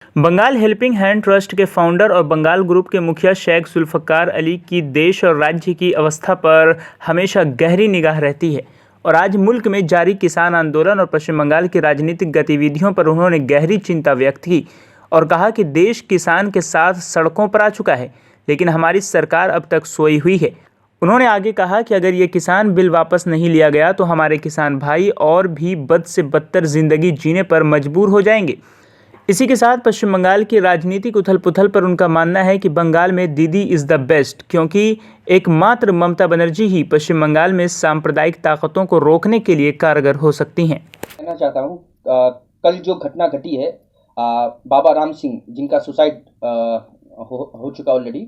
Bengal helping hand trust के founder और Bengal group के मुखिया शेख जुल्फ़िकार अली की देश और राज्य की अवस्था पर हमेशा गहरी निगाह रहती है और आज मुल्क में जारी किसान आंदोलन और पश्चिम बंगाल की राजनीतिक गतिविधियों पर उन्होंने गहरी चिंता व्यक्त की और कहा कि देश किसान के साथ सड़कों पर आ चुका है, लेकिन हमारी सरकार अब तक सोई हुई है। उन्होंने आगे कहा कि अगर ये किसान बिल वापस नहीं लिया गया तो हमारे किसान भाई और भी बद से बदतर जिंदगी जीने पर मजबूर हो जाएंगे। इसी के साथ पश्चिम बंगाल की राजनीतिक उथल पुथल पर उनका मानना है कि बंगाल में दीदी इज़ द बेस्ट, क्योंकि एकमात्र ममता बनर्जी ही पश्चिम बंगाल में सांप्रदायिक ताकतों को रोकने के लिए कारगर हो सकती हैं। कहना चाहता हूँ, कल जो घटना घटी है, बाबा राम सिंह जिनका सुसाइड हो चुका ऑलरेडी,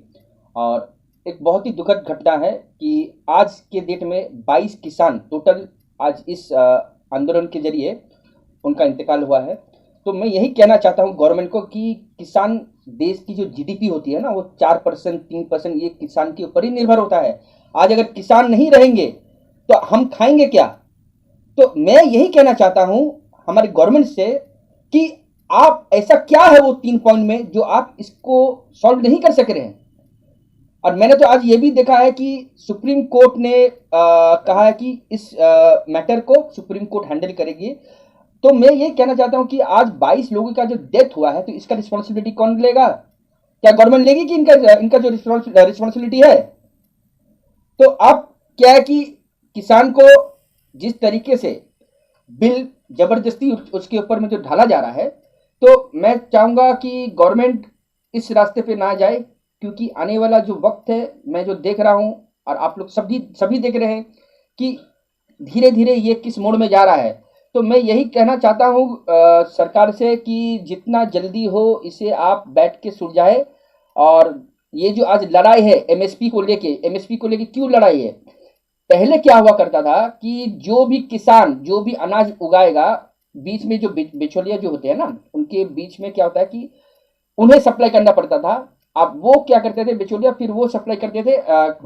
और एक बहुत ही दुखद घटना है कि आज के डेट में 22 किसान टोटल आज इस आंदोलन के जरिए उनका इंतकाल हुआ है। तो मैं यही कहना चाहता हूँ गवर्नमेंट को कि किसान, देश की जो जीडीपी होती है ना, वो 4% 3% ये किसान के ऊपर ही निर्भर होता है। आज अगर किसान नहीं रहेंगे तो हम खाएंगे क्या? तो मैं यही कहना चाहता हूं हमारी गवर्नमेंट से कि आप ऐसा क्या है वो 3 पॉइंट में जो आप इसको सॉल्व नहीं कर सक रहे हैं। और मैंने तो आज ये भी देखा है कि सुप्रीम कोर्ट ने कहा है कि इस मैटर को सुप्रीम कोर्ट हैंडल करेगी। तो मैं ये कहना चाहता हूं कि आज 22 लोगों का जो डेथ हुआ है, तो इसका रिस्पॉन्सिबिलिटी कौन लेगा? क्या गवर्नमेंट लेगी कि इनका जो रिस्पॉन्सिबिलिटी है? तो अब क्या है कि किसान को जिस तरीके से बिल जबरदस्ती उसके ऊपर में जो ढाला जा रहा है, तो मैं चाहूंगा कि गवर्नमेंट इस रास्ते पे ना जाए, क्योंकि आने वाला जो वक्त है, मैं जो देख रहा हूं और आप लोग सभी देख रहे हैं कि धीरे धीरे ये किस मोड़ में जा रहा है। तो मैं यही कहना चाहता हूं सरकार से कि जितना जल्दी हो इसे आप बैठ के सुलझाए। और ये जो आज लड़ाई है एमएसपी को लेके क्यों लड़ाई है? पहले क्या हुआ करता था कि जो भी किसान जो भी अनाज उगाएगा, बीच में जो बिचौलिया जो होते हैं ना, उनके बीच में क्या होता है कि उन्हें सप्लाई करना पड़ता था। अब वो क्या करते थे बिचौलिया, फिर वो सप्लाई करते थे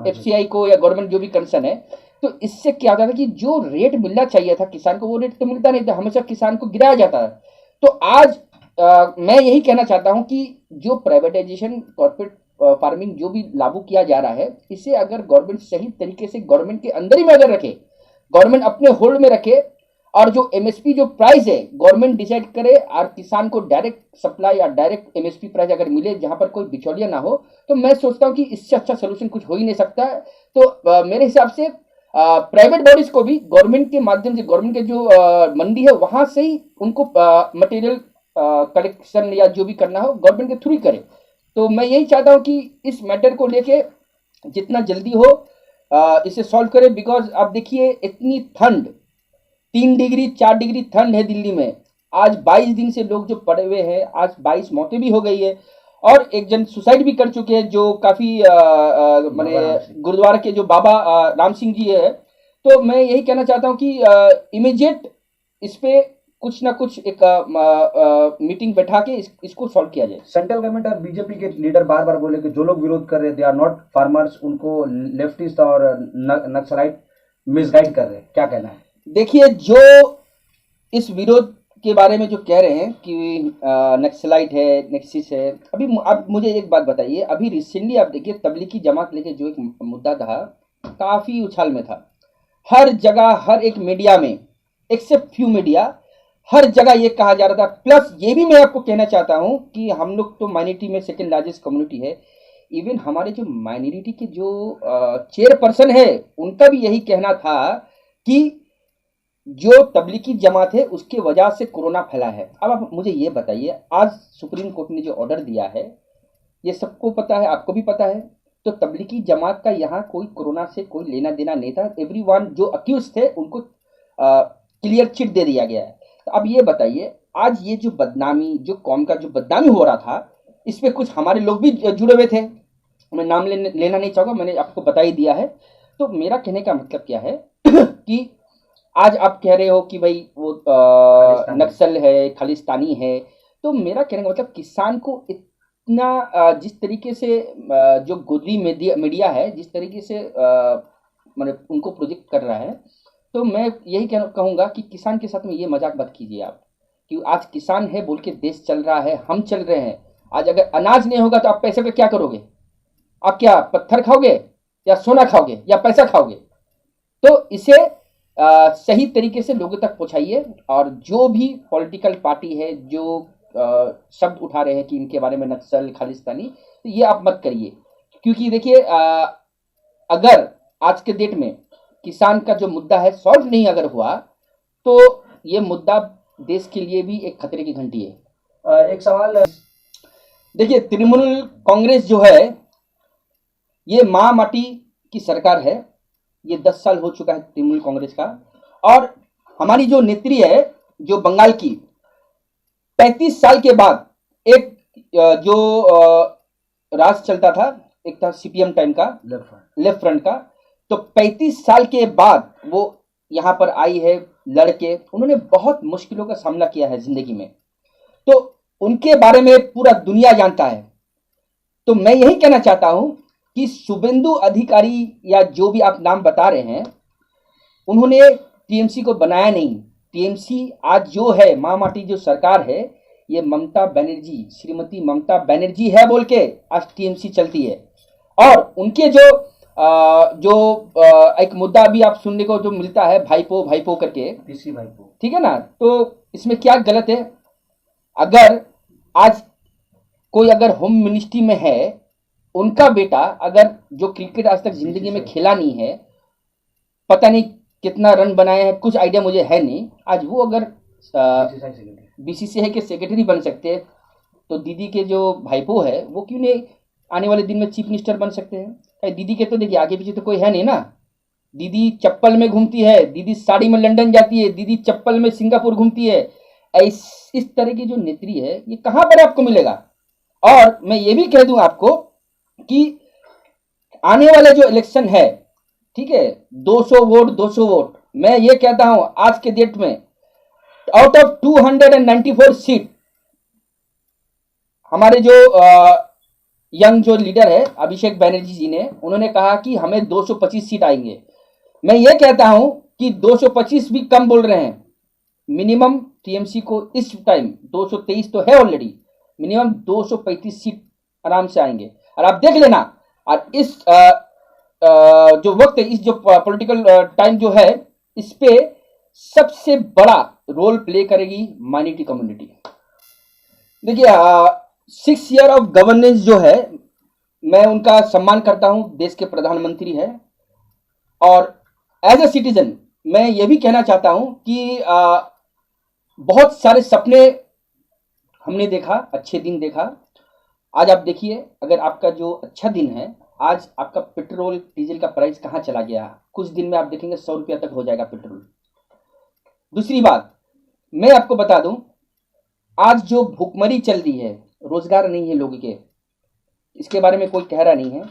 एफसीआई को या गवर्नमेंट जो भी कंसर्न है। तो इससे क्या होता था कि जो रेट मिलना चाहिए था किसान को, वो रेट तो मिलता नहीं था, हमेशा किसान को गिराया जाता है। तो आज मैं यही कहना चाहता हूं कि जो प्राइवेटाइजेशन, कॉर्पोरेट फार्मिंग जो भी लागू किया जा रहा है, इसे अगर गवर्नमेंट सही तरीके से गवर्नमेंट के अंदर ही में अगर रखे, गवर्नमेंट अपने होल्ड में रखे, और जो एमएसपी जो प्राइस है गवर्नमेंट डिसाइड करे और किसान को डायरेक्ट सप्लाई या डायरेक्ट एमएसपी प्राइस अगर मिले जहां पर कोई बिचौलिया ना हो, तो मैं सोचता हूं कि इससे अच्छा सोल्यूशन कुछ हो ही नहीं सकता है। तो मेरे हिसाब से प्राइवेट बॉडीज को भी गवर्नमेंट के माध्यम से, गवर्नमेंट के जो मंडी है वहां से ही उनको मटेरियल कलेक्शन या जो भी करना हो गवर्नमेंट के थ्रू ही करे। तो मैं यही चाहता हूं कि इस मैटर को लेके जितना जल्दी हो इसे सॉल्व करें। बिकॉज आप देखिए इतनी ठंड, 3 डिग्री 4 डिग्री ठंड है दिल्ली में। आज 22 दिन से लोग जो पड़े हुए हैं, आज 22 मौतें भी हो गई है और एक जन सुसाइड भी कर चुके हैं, जो काफी माने गुरुद्वारा के जो बाबा राम सिंह जी है। तो मैं यही कहना चाहता हूं कि इमीडिएट इस पे कुछ ना कुछ एक मीटिंग बैठा के इसको सॉल्व किया जाए। सेंट्रल गवर्नमेंट और बीजेपी के लीडर बार बार बोले कि जो लोग विरोध कर रहे हैं दे आर नॉट फार्मर्स, उनको लेफ्टिस्ट और नक्सलाइट मिसगाइड कर रहे हैं, क्या कहना है? देखिए, जो इस विरोध के बारे में जो कह रहे हैं कि नक्सलाइट है, नेक्सिस है, अभी आप मुझे एक बात बताइए, अभी रिसेंटली आप देखिए तबलीगी जमात लेके जो एक मुद्दा था, काफी उछाल में था। हर जगह, हर एक मीडिया में, एक्सेप्ट फ्यू मीडिया, हर जगह ये कहा जा रहा था। प्लस ये भी मैं आपको कहना चाहता हूं कि हम लोग तो माइनॉरिटी में सेकेंड लार्जेस्ट कम्युनिटी है। इवन हमारे जो माइनॉरिटी के जो चेयरपर्सन है, उनका भी यही कहना था कि जो तबलीगी जमात है उसके वजह से कोरोना फैला है। अब आप मुझे ये बताइए, आज सुप्रीम कोर्ट ने जो ऑर्डर दिया है, ये सबको पता है, आपको भी पता है। तो तबलीगी जमात का यहाँ कोई कोरोना से कोई लेना देना नहीं था। एवरीवन जो अक्यूज थे उनको क्लियर चिट दे दिया गया है। तो अब ये बताइए, आज ये जो बदनामी, जो कौम का जो बदनामी हो रहा था, इस पे कुछ हमारे लोग भी जुड़े हुए थे। मैं नाम लेना नहीं चाहूँगा, मैंने आपको बता ही दिया है। तो मेरा कहने का मतलब क्या है कि आज आप कह रहे हो कि भाई वो नक्सल है, खालिस्तानी है। तो मेरा कहने का मतलब किसान को इतना जिस तरीके से जो गोदी मीडिया है, जिस तरीके से मतलब उनको प्रोजेक्ट कर रहा है, तो मैं यही कहूँगा कि किसान के साथ में ये मजाक मत कीजिए आप। कि आज किसान है बोल के देश चल रहा है, हम चल रहे हैं। आज अगर अनाज नहीं होगा तो आप पैसे का क्या करोगे? आप क्या पत्थर खाओगे या सोना खाओगे या पैसा खाओगे? तो इसे सही तरीके से लोगों तक पहुंचाइए, और जो भी पॉलिटिकल पार्टी है जो शब्द उठा रहे हैं कि इनके बारे में नक्सल खालिस्तानी, तो ये आप मत करिए। क्योंकि देखिए, अगर आज के डेट में किसान का जो मुद्दा है सॉल्व नहीं अगर हुआ, तो ये मुद्दा देश के लिए भी एक खतरे की घंटी है। एक सवाल देखिए, तृणमूल कांग्रेस जो है ये माँ माटी की सरकार है। ये 10 साल हो चुका है तृणमूल कांग्रेस का। और हमारी जो नेत्री है जो बंगाल की, 35 साल के बाद एक जो राज चलता था, एक था सीपीएम टाइम का, लेफ्ट फ्रंट का, तो 35 साल के बाद वो यहाँ पर आई है लड़के। उन्होंने बहुत मुश्किलों का सामना किया है जिंदगी में, तो उनके बारे में पूरा दुनिया जानता है। तो मैं यही कहना चाहता हूं कि शुभेंदु अधिकारी या जो भी आप नाम बता रहे हैं, उन्होंने टीएमसी को बनाया नहीं। टीएमसी आज जो है, माँ माटी जो सरकार है, ये ममता बनर्जी, श्रीमती ममता बनर्जी है बोल के आज टीएमसी चलती है। और उनके जो एक मुद्दा अभी आप सुनने को जो मिलता है, भाईपो भाईपो करके, पीसी भाईपो, ठीक है ना, तो इसमें क्या गलत है? अगर आज कोई अगर होम मिनिस्ट्री में है, उनका बेटा अगर जो क्रिकेट आज तक जिंदगी में खेला नहीं है, पता नहीं कितना रन बनाए हैं, कुछ आइडिया मुझे है नहीं, आज वो अगर बीसीसीआई के सेक्रेटरी बन सकते, तो दीदी के जो भाईपो है वो क्यों नहीं आने वाले दिन में चीफ मिनिस्टर बन सकते हैं? दीदी के तो देखिए आगे पीछे तो कोई है नहीं ना। दीदी चप्पल में घूमती है, दीदी साड़ी में लंदन जाती है, दीदी चप्पल में सिंगापुर घूमती है। इस तरह की जो नेत्री है ये कहां पर आपको मिलेगा? और मैं ये भी कह दूं आपको कि आने वाले जो इलेक्शन है, ठीक है, 200 वोट, मैं ये कहता हूं आज के डेट में आउट ऑफ 294 सीट, हमारे जो यंग जो लीडर है अभिषेक बैनर्जी जी ने, उन्होंने कहा कि हमें 225 सीट आएंगे। मैं ये कहता हूं कि 225 भी कम बोल रहे हैं। मिनिमम टीएमसी को इस टाइम 223 तो है ऑलरेडी, मिनिमम 235 सीट आराम से आएंगे। और आप देख लेना, और इस जो वक्त, इस जो पॉलिटिकल टाइम जो है, इस पे सबसे बड़ा रोल प्ले करेगी माइनॉरिटी कम्युनिटी। देखिए, 6 ईयर ऑफ गवर्नेंस जो है, मैं उनका सम्मान करता हूं, देश के प्रधानमंत्री है। और एज ए सिटीजन मैं ये भी कहना चाहता हूं कि बहुत सारे सपने हमने देखा, अच्छे दिन देखा। आज आप देखिए, अगर आपका जो अच्छा दिन है, आज आपका पेट्रोल डीजल का प्राइस कहां चला गया, कुछ दिन में आप देखेंगे 100 रुपया तक हो जाएगा पेट्रोल। दूसरी बात मैं आपको बता दूं, आज जो भूखमरी चल रही है, रोजगार नहीं है लोगों के, इसके बारे में कोई कह रहा नहीं है।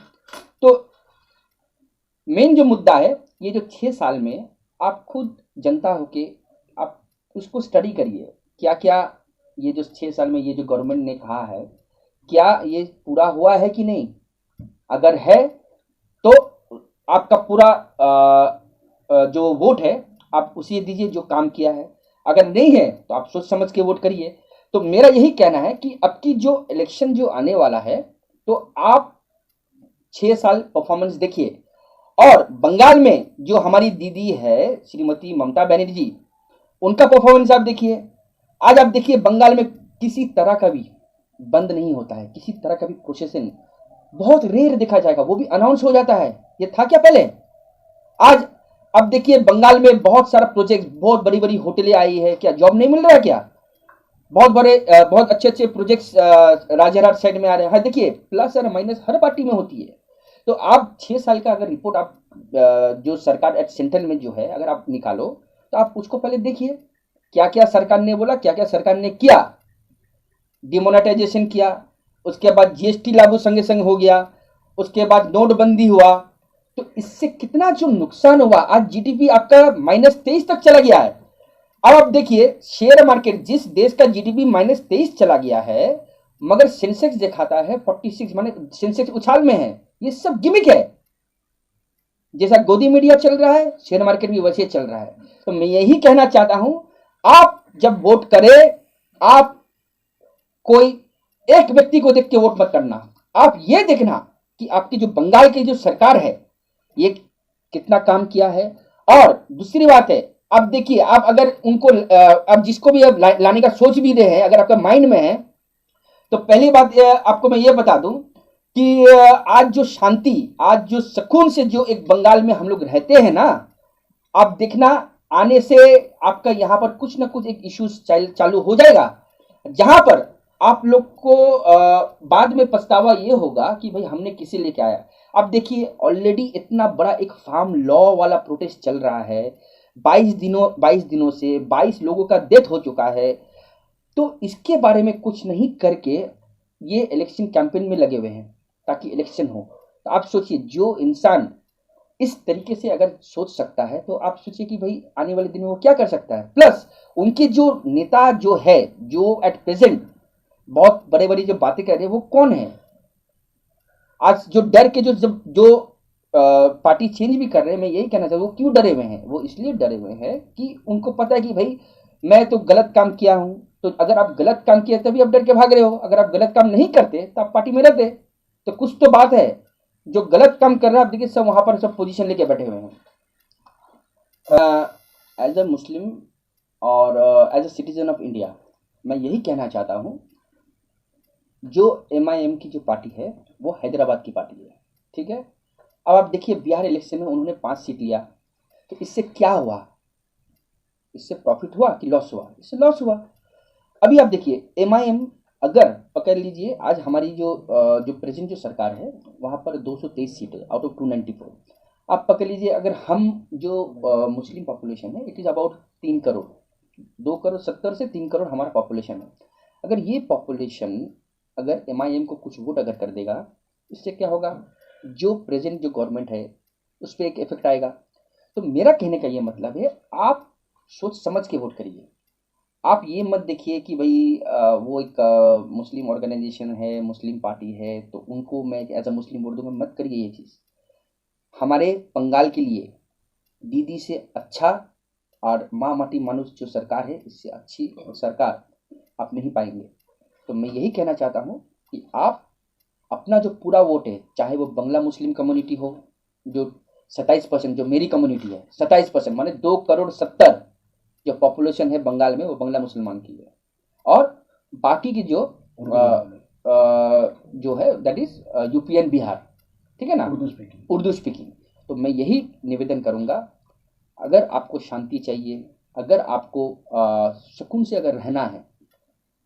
तो मेन जो मुद्दा है, ये जो 6 साल में आप खुद जनता होके आप उसको स्टडी करिए, क्या क्या ये जो 6 साल में ये जो गवर्नमेंट ने कहा है, क्या ये पूरा हुआ है कि नहीं। अगर है तो आपका पूरा जो वोट है आप उसी दीजिए जो काम किया है। अगर नहीं है तो आप सोच समझ के वोट करिए। तो मेरा यही कहना है कि अब की जो इलेक्शन जो आने वाला है, तो आप 6 साल परफॉर्मेंस देखिए। और बंगाल में जो हमारी दीदी है श्रीमती ममता बनर्जी, उनका परफॉर्मेंस आप देखिए। आज आप देखिए, बंगाल में किसी तरह का भी बंद नहीं होता है, किसी तरह का भी प्रोसेसन बहुत रेयर देखा जाएगा, वो भी अनाउंस हो जाता है। ये था क्या पहले? आज अब देखिए, बंगाल में बहुत सारा प्रोजेक्ट, बहुत बड़ी बड़ी होटलें आई है, क्या जॉब नहीं मिल रहा है क्या? बहुत अच्छे अच्छे प्रोजेक्ट्स राजारहाट साइड में आ रहे हैं। देखिए, प्लस और माइनस हर पार्टी में होती है। तो आप 6 साल का अगर रिपोर्ट आप जो सरकार एट सेंट्रल में जो है, अगर आप निकालो, तो आप उसको पहले देखिए, क्या क्या सरकार ने बोला, क्या क्या सरकार ने किया। डिमोनेटाइजेशन किया, उसके बाद जीएसटी लागू संगे संग हो गया, उसके बाद नोटबंदी हुआ। तो इससे कितना जो नुकसान हुआ, आज जीडीपी आपका -23 तक चला गया है। अब आप देखिए, शेयर मार्केट, जिस देश का जीडीपी -23 चला गया है, मगर सेंसेक्स दिखाता है 46, माने सेंसेक्स उछाल में है। ये सब गिमिक है। जैसा गोदी मीडिया चल रहा है, शेयर मार्केट भी वैसे चल रहा है। तो मैं यही कहना चाहता हूं, आप जब वोट करें आप कोई एक व्यक्ति को देख के वोट मत करना। आप ये देखना कि आपकी जो बंगाल की जो सरकार है ये कितना काम किया है। और दूसरी बात है, अब देखिए, आप अगर उनको अब जिसको भी अब लाने का सोच भी रहे हैं, अगर आपका माइंड में है, तो पहली बात आपको मैं ये बता दूं कि आज जो शांति, आज जो सुकून से जो एक बंगाल में हम लोग रहते हैं ना, आप देखना आने से आपका यहाँ पर कुछ ना कुछ एक इश्यूज चालू हो जाएगा, जहां पर आप लोग को बाद में पछतावा ये होगा कि भाई हमने किसे लेके आया। अब देखिए, ऑलरेडी इतना बड़ा एक फार्म लॉ वाला प्रोटेस्ट चल रहा है, 22 दिनों से 22 लोगों का डेथ हो चुका है। तो इसके बारे में कुछ नहीं करके ये इलेक्शन कैंपेन में लगे हुए हैं ताकि इलेक्शन हो। तो आप सोचिए, जो इंसान इस तरीके से अगर सोच सकता है, तो आप सोचिए कि भाई आने वाले दिन में वो क्या कर सकता है। प्लस उनके जो नेता जो है, जो एट प्रेजेंट बहुत बड़े बड़ी जो बातें कर रहे हैं, वो कौन है? आज जो डर के जो पार्टी चेंज भी कर रहे हैं, मैं यही कहना चाहूँ, वो क्यों डरे हुए हैं? वो इसलिए डरे हुए हैं कि उनको पता है कि भाई मैं तो गलत काम किया हूं। तो अगर आप गलत काम किया तभी आप डर के भाग रहे हो, अगर आप गलत काम नहीं करते तो आप पार्टी में रहते। तो कुछ तो बात है। जो गलत काम कर रहा है, आप देखिए सब वहां पर सब पोजीशन लेके बैठे हुए हैं। एज अ मुस्लिम और as a citizen of India, मैं यही कहना चाहता हूं, जो MIM की जो पार्टी है वो हैदराबाद की पार्टी है, ठीक है। अब आप देखिए, बिहार इलेक्शन में उन्होंने 5 सीट लिया, तो इससे क्या हुआ? इससे प्रॉफिट हुआ कि लॉस हुआ? इससे लॉस हुआ। अभी आप देखिए, MIM अगर पकड़ लीजिए, आज हमारी जो प्रेजेंट जो सरकार है वहाँ पर 223 सीट है आउट ऑफ 294। आप पकड़ लीजिए, अगर हम जो मुस्लिम पॉपुलेशन है, it is about 3 crore, 2 crore 70 से 3 करोड़ हमारा पॉपुलेशन है। अगर ये पॉपुलेशन अगर MIM को कुछ वोट अगर कर देगा, इससे क्या होगा? जो प्रेजेंट जो गवर्नमेंट है उस पर एक इफेक्ट आएगा। तो मेरा कहने का ये मतलब है, आप सोच समझ के वोट करिए। आप ये मत देखिए कि भाई वो एक मुस्लिम ऑर्गेनाइजेशन है, मुस्लिम पार्टी है, तो उनको मैं एज अ मुस्लिम वोट दूंगा, मत करिए ये चीज़। हमारे बंगाल के लिए दीदी से अच्छा और माँ माटी मानुष जो सरकार है, इससे अच्छी सरकार आप नहीं पाएंगे। तो मैं यही कहना चाहता हूँ कि आप अपना जो पूरा वोट है, चाहे वो बंगला मुस्लिम कम्युनिटी हो, जो 27% जो मेरी कम्युनिटी है, 27% माने 2 करोड़ 70 जो पॉपुलेशन है बंगाल में, वो बंगला मुसलमान की है। और बाकी की जो है that is UP and Bihar, ठीक है ना, उर्दू स्पीकिंग। तो मैं यही निवेदन करूंगा, अगर आपको शांति चाहिए, अगर आपको सुकून से अगर रहना है,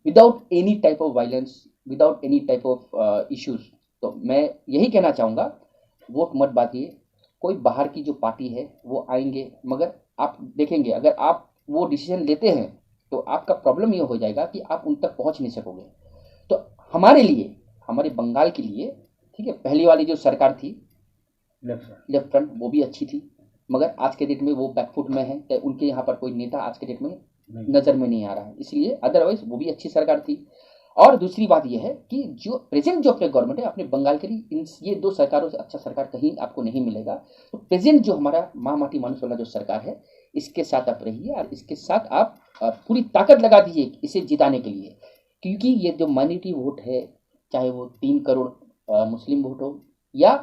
without any type of violence, without any type of issues, तो मैं यही कहना चाहूँगा, वोट मत बांटिए। कोई बाहर की जो पार्टी है वो आएंगे, मगर आप देखेंगे अगर आप वो डिसीजन लेते हैं तो आपका प्रॉब्लम ये हो जाएगा कि आप उन तक पहुंच नहीं सकोगे। तो हमारे लिए, हमारे बंगाल के लिए, ठीक है, पहली वाली जो सरकार थी लेफ्ट फ्रंट, वो भी अच्छी थी, मगर आज के डेट में वो बैकफुट में है। उनके यहाँ पर कोई नेता आज के डेट में नज़र में नहीं आ रहा है, इसलिए अदरवाइज वो भी अच्छी सरकार थी। और दूसरी बात यह है कि जो प्रेजेंट जो अपने गवर्नमेंट है, अपने बंगाल के लिए इन ये 2 सरकारों से अच्छा सरकार कहीं आपको नहीं मिलेगा। तो प्रेजेंट जो हमारा माँ माटी मानुष वाला जो सरकार है, इसके साथ आप रहिए और इसके साथ आप पूरी ताकत लगा दीजिए इसे जिताने के लिए। क्योंकि ये जो माइनॉरिटी वोट है, चाहे वो 3 करोड़ मुस्लिम वोट हो या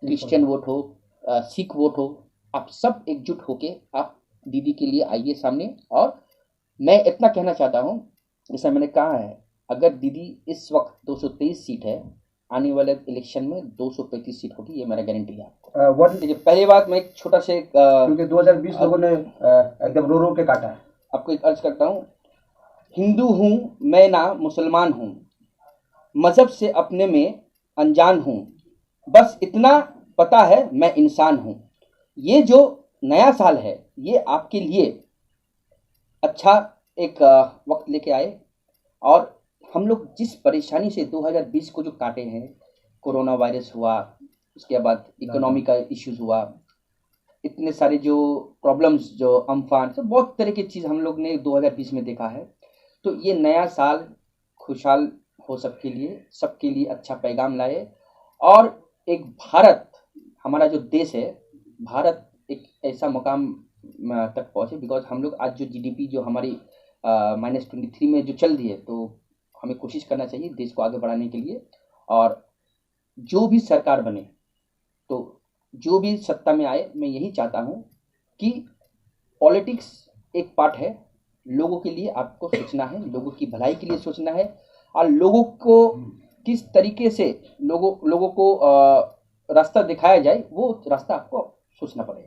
क्रिश्चियन वोट हो, सिख वोट हो, आप सब एकजुट होके आप दीदी के लिए आइए सामने। और मैं इतना कहना चाहता हूँ, जैसा मैंने कहा है, अगर दीदी इस वक्त 223 सीट है, आने वाले इलेक्शन में 235 सीट होगी, ये मेरा गारंटी है आपको। पहली बात, मैं एक छोटा से क्योंकि 2020 लोगों ने एकदम रो रो के काटा है। आपको एक अर्ज करता हूँ, हिंदू हूँ मैं ना मुसलमान हूँ, मजहब से अपने में अनजान हूँ, बस इतना पता है मैं इंसान हूँ। ये जो नया साल है, ये आपके लिए अच्छा एक वक्त लेके आए। और हम लोग जिस परेशानी से 2020 को जो काटे हैं, कोरोना वायरस हुआ, उसके बाद इकोनॉमी का इश्यूज हुआ, इतने सारे जो प्रॉब्लम्स, जो अम्फान, तो बहुत तरह की चीज़ हम लोग ने 2020 में देखा है। तो ये नया साल खुशहाल हो सबके लिए अच्छा पैगाम लाए। और एक भारत, हमारा जो देश है, भारत एक ऐसा मुकाम तक पहुँचे, बिकॉज हम लोग आज जो GDP जो हमारी -23 में जो चल रही है, तो हमें कोशिश करना चाहिए देश को आगे बढ़ाने के लिए। और जो भी सरकार बने, तो जो भी सत्ता में आए, मैं यही चाहता हूँ कि पॉलिटिक्स एक पार्ट है, लोगों के लिए आपको सोचना है, लोगों की भलाई के लिए सोचना है, और लोगों को किस तरीके से लोगों को रास्ता दिखाया जाए, वो रास्ता आपको सोचना पड़ेगा।